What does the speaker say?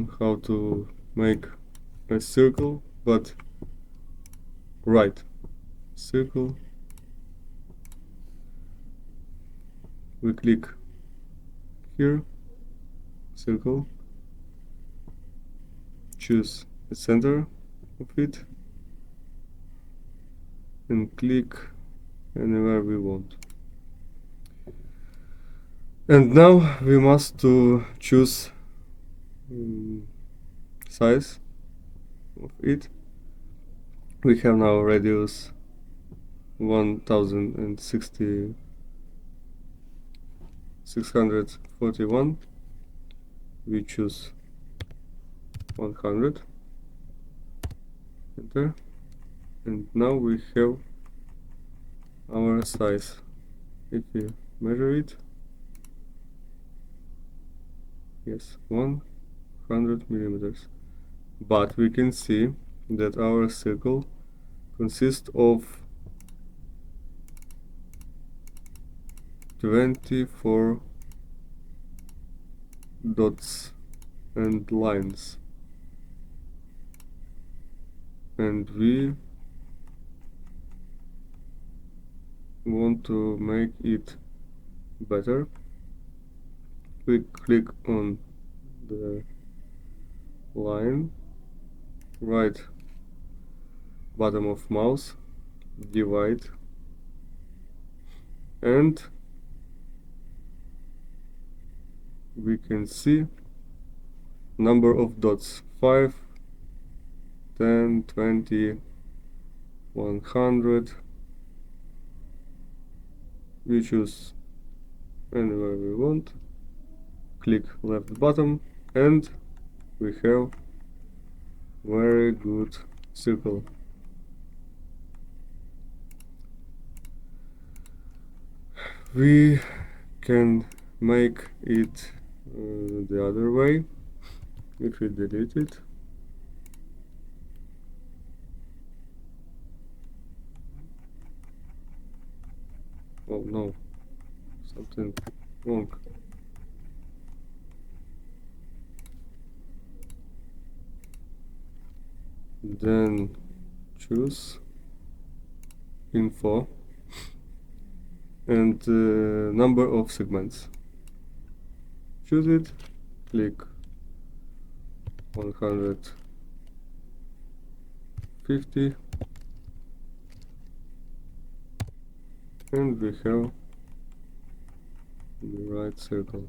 on how to make a circle, but right circle. We click here, circle, choose the center of it, and click anywhere we want. And now we must to choose size of it. We have now radius 641. We choose 100. Enter. And now we have our size. If we measure it, yes, 100 millimeters. But we can see that our circle consists of 24 dots and lines, and we want to make it better. We click on the line, right bottom of mouse, divide, and we can see number of dots: 5, 10, 20, 100. We choose anywhere we want, click left bottom, and we have very good circle. We can make it the other way. If we delete it, oh no, something wrong. Then choose info and number of segments. Choose it, click 150, and we have the right circle.